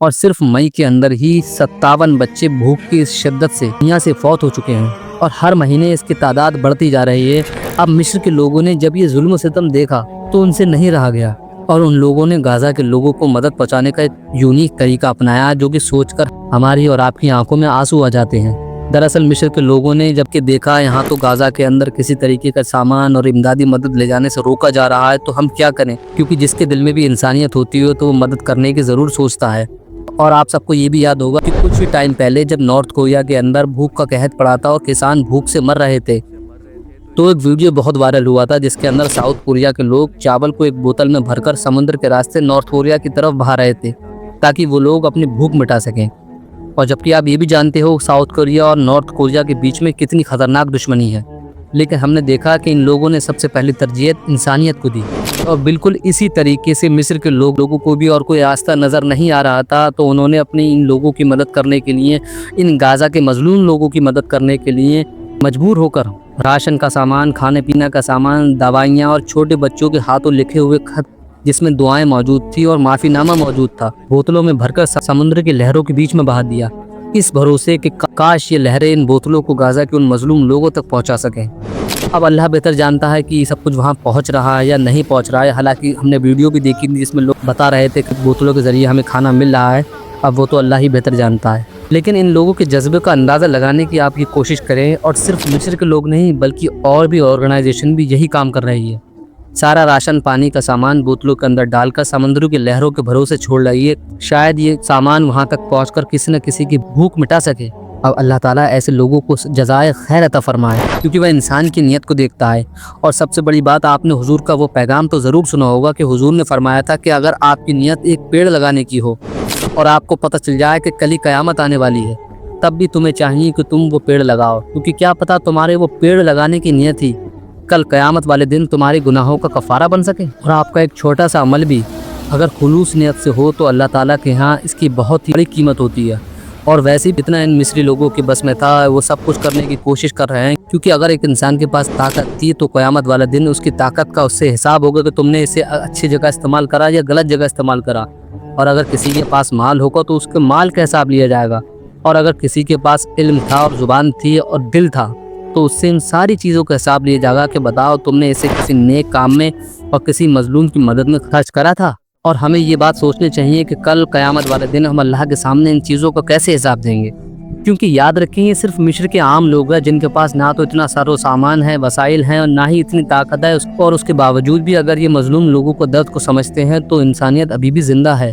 اور صرف مئی کے اندر ہی 57 بچے بھوک کی شدت سے دنیا سے فوت ہو چکے ہیں اور ہر مہینے اس کی تعداد بڑھتی جا رہی ہے۔ اب مصر کے لوگوں نے جب یہ ظلم و ستم دیکھا تو ان سے نہیں رہا گیا اور ان لوگوں نے غزہ کے لوگوں کو مدد پہنچانے کا ایک یونیک طریقہ اپنایا جو کہ سوچ کر ہماری اور آپ کی آنکھوں میں آنسو آ جاتے ہیں۔ دراصل مصر کے لوگوں نے جب کہ دیکھا یہاں تو غزہ کے اندر کسی طریقے کا سامان اور امدادی مدد لے جانے سے روکا جا رہا ہے تو ہم کیا کریں، کیونکہ جس کے دل میں بھی انسانیت ہوتی ہے تو وہ مدد کرنے کی ضرور سوچتا ہے۔ اور آپ سب کو یہ بھی یاد ہوگا کہ کچھ ہی ٹائم پہلے جب نارتھ کوریا کے اندر بھوک کا قحط پڑا تھا اور کسان بھوک سے مر رہے تھے تو ایک ویڈیو بہت وائرل ہوا تھا جس کے اندر ساؤتھ کوریا کے لوگ چاول کو ایک بوتل میں بھر کر سمندر کے راستے نارتھ کوریا کی طرف بہا رہے تھے تاکہ وہ لوگ اپنی بھوک مٹا سکیں۔ اور جبکہ آپ یہ بھی جانتے ہو ساؤتھ کوریا اور نارتھ کوریا کے بیچ میں کتنی خطرناک دشمنی ہے، لیکن ہم نے دیکھا کہ ان لوگوں نے سب سے پہلی ترجیح انسانیت کو دی اور بالکل اسی طریقے سے مصر کے لوگوں کو بھی اور کوئی راستہ نظر نہیں آ رہا تھا تو انہوں نے اپنی ان لوگوں کی مدد کرنے کے لیے، ان غزہ کے مظلوم لوگوں کی مدد کرنے کے لیے مجبور ہو کر راشن کا سامان، کھانے پینے کا سامان، دوائیاں اور چھوٹے بچوں کے ہاتھوں لکھے ہوئے خط جس میں دعائیں موجود تھی اور معافی نامہ موجود تھا، بوتلوں میں بھر کر سمندر کی لہروں کے بیچ میں بہا دیا، اس بھروسے کہ کاش یہ لہریں ان بوتلوں کو غزہ کے ان مظلوم لوگوں تک پہنچا سکیں۔ اب اللہ بہتر جانتا ہے کہ یہ سب کچھ وہاں پہنچ رہا ہے یا نہیں پہنچ رہا ہے، حالانکہ ہم نے ویڈیو بھی دیکھی تھی جس میں لوگ بتا رہے تھے کہ بوتلوں کے ذریعے ہمیں کھانا مل رہا ہے، اب وہ تو اللہ ہی بہتر جانتا ہے۔ لیکن ان لوگوں کے جذبے کا اندازہ لگانے کی آپ کی کوشش کریں، اور صرف مصر کے لوگ نہیں بلکہ اور بھی آرگنائزیشن بھی یہی کام کر رہی ہے، سارا راشن پانی کا سامان بوتلوں کے اندر ڈال کر سمندروں کی لہروں کے بھروسے چھوڑ رہی ہے، شاید یہ سامان وہاں تک پہنچ کر کسی نہ کسی کی بھوک مٹا سکے۔ اب اللہ تعالیٰ ایسے لوگوں کو جزائے خیر عطا فرمائے کیونکہ وہ انسان کی نیت کو دیکھتا ہے۔ اور سب سے بڑی بات، آپ نے حضور کا وہ پیغام تو ضرور سنا ہوگا کہ حضور نے فرمایا تھا کہ اگر آپ کی نیت ایک پیڑ لگانے کی ہو اور آپ کو پتہ چل جائے کہ کل ہی قیامت آنے والی ہے، تب بھی تمہیں چاہیے کہ تم وہ پیڑ لگاؤ، کیونکہ کیا پتہ تمہارے وہ پیڑ لگانے کی نیت ہی کل قیامت والے دن تمہارے گناہوں کا کفارہ بن سکے۔ اور آپ کا ایک چھوٹا سا عمل بھی اگر خلوص نیت سے ہو تو اللہ تعالیٰ کے ہاں اس کی بہت ہی بڑی قیمت ہوتی ہے۔ اور ویسے بھی اتنا ان مصری لوگوں کے بس میں تھا، وہ سب کچھ کرنے کی کوشش کر رہے ہیں، کیونکہ اگر ایک انسان کے پاس طاقت تھی تو قیامت والا دن اس کی طاقت کا اس سے حساب ہوگا کہ تم نے اسے اچھی جگہ استعمال کرا یا غلط جگہ استعمال کرا۔ اور اگر کسی کے پاس مال ہوگا تو اس کے مال کا حساب لیا جائے گا، اور اگر کسی کے پاس علم تھا اور زبان تھی اور دل تھا تو اس سے ان ساری چیزوں کا حساب لیا جائے گا کہ بتاؤ تم نے اسے کسی نیک کام میں اور کسی مظلوم کی مدد میں خرچ کرا تھا۔ اور ہمیں یہ بات سوچنی چاہیے کہ کل قیامت والے دن ہم اللہ کے سامنے ان چیزوں کا کیسے حساب دیں گے، کیونکہ یاد رکھیں یہ صرف مصر کے عام لوگ ہیں جن کے پاس نہ تو اتنا سارو سامان ہے، وسائل ہیں، اور نہ ہی اتنی طاقت ہے، اور اس کے باوجود بھی اگر یہ مظلوم لوگوں کو درد کو سمجھتے ہیں تو انسانیت ابھی بھی زندہ ہے۔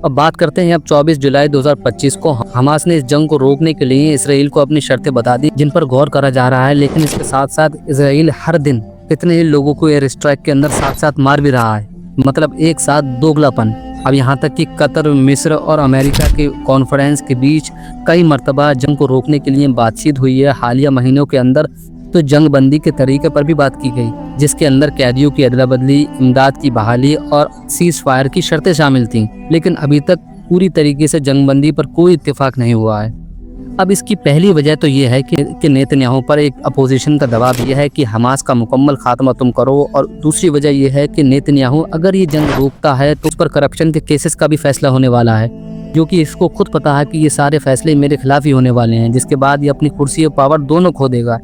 اب بات کرتے ہیں، اب 24 جولائی 2025 کو حماس نے اس جنگ کو روکنے کے لیے اسرائیل کو اپنی شرطیں بتا دی جن پر غور کرا جا رہا ہے، لیکن اس کے ساتھ ساتھ اسرائیل ہر دن اتنے ہی لوگوں کو ایئر اسٹرائک کے اندر ساتھ ساتھ مار بھی رہا ہے، مطلب ایک ساتھ دوگلا پن۔ اب یہاں تک کہ قطر، مصر اور امریکہ کے کانفرنس کے بیچ کئی مرتبہ جنگ کو روکنے کے لیے بات چیت ہوئی ہے حالیہ مہینوں کے اندر، تو جنگ بندی کے طریقے پر بھی بات کی گئی جس کے اندر قیدیوں کی ادلا بدلی، امداد کی بحالی اور سیز فائر کی شرطیں شامل تھیں، لیکن ابھی تک پوری طریقے سے جنگ بندی پر کوئی اتفاق نہیں ہوا ہے۔ اب اس کی پہلی وجہ تو یہ ہے کہ نیتنیاہو پر ایک اپوزیشن کا دباؤ یہ ہے کہ حماس کا مکمل خاتمہ تم کرو، اور دوسری وجہ یہ ہے کہ نیتنیاہو اگر یہ جنگ روکتا ہے تو اس پر کرپشن کے کیسز کا بھی فیصلہ ہونے والا ہے، جو کہ اس کو خود پتا ہے کہ یہ سارے فیصلے میرے خلاف ہی ہونے والے ہیں، جس کے بعد یہ اپنی کرسی اور پاور دونوں کھو دے گا۔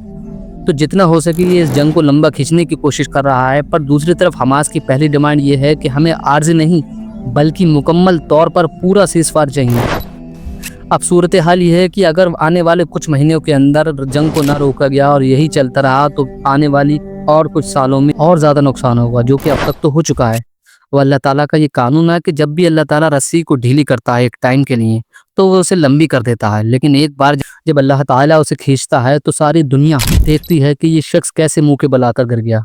تو جتنا ہو سکے یہ اس جنگ کو لمبا کھینچنے کی کوشش کر رہا ہے، پر دوسری طرف حماس کی پہلی ڈیمانڈ یہ ہے کہ ہمیں عارضی نہیں بلکہ مکمل طور پر پورا سیز فائر چاہیے۔ اب صورتحال یہ ہے کہ اگر آنے والے کچھ مہینوں کے اندر جنگ کو نہ روکا گیا اور یہی چلتا رہا تو آنے والی اور کچھ سالوں میں اور زیادہ نقصان ہوگا، جو کہ اب تک تو ہو چکا ہے۔ وہ اللہ تعالیٰ کا یہ قانون ہے کہ جب بھی اللہ تعالیٰ رسی کو ڈھیلی کرتا ہے ایک ٹائم کے لیے تو وہ اسے لمبی کر دیتا ہے، لیکن ایک بار جب اللہ تعالیٰ اسے کھینچتا ہے تو ساری دنیا دیکھتی ہے کہ یہ شخص کیسے منہ کے بل آ کر گر گیا،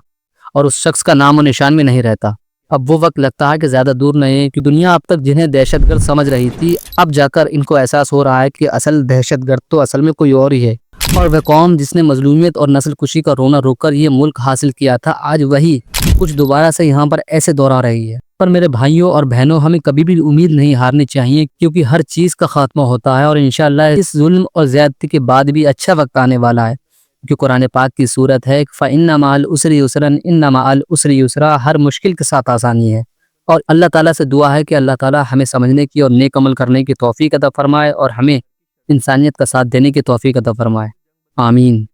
اور اس شخص کا نام و نشان بھی نہیں رہتا۔ اب وہ وقت لگتا ہے کہ زیادہ دور نہیں کہ دنیا اب تک جنہیں دہشت گرد سمجھ رہی تھی، اب جا کر ان کو احساس ہو رہا ہے کہ اصل دہشت گرد تو اصل میں کوئی اور ہی ہے، اور وہ قوم جس نے مظلومیت اور نسل کشی کا رونا روک کر یہ ملک حاصل کیا تھا، آج وہی کچھ دوبارہ سے یہاں پر ایسے دورہ رہی ہے۔ پر میرے بھائیوں اور بہنوں، ہمیں کبھی بھی امید نہیں ہارنی چاہیے، کیونکہ ہر چیز کا خاتمہ ہوتا ہے، اور انشاءاللہ اس ظلم اور زیادتی کے بعد بھی اچھا وقت آنے والا ہے، کہ قرآن پاک کی صورت ہے فَإِنَّ مَعَ الْعُسْرِ يُسْرًا إِنَّ مَعَ الْعُسْرِ يُسْرًا، ہر مشکل کے ساتھ آسانی ہے۔ اور اللہ تعالیٰ سے دعا ہے کہ اللہ تعالیٰ ہمیں سمجھنے کی اور نیک عمل کرنے کی توفیق عطا فرمائے اور ہمیں انسانیت کا ساتھ دینے کی توفیق عطا فرمائے. آمین.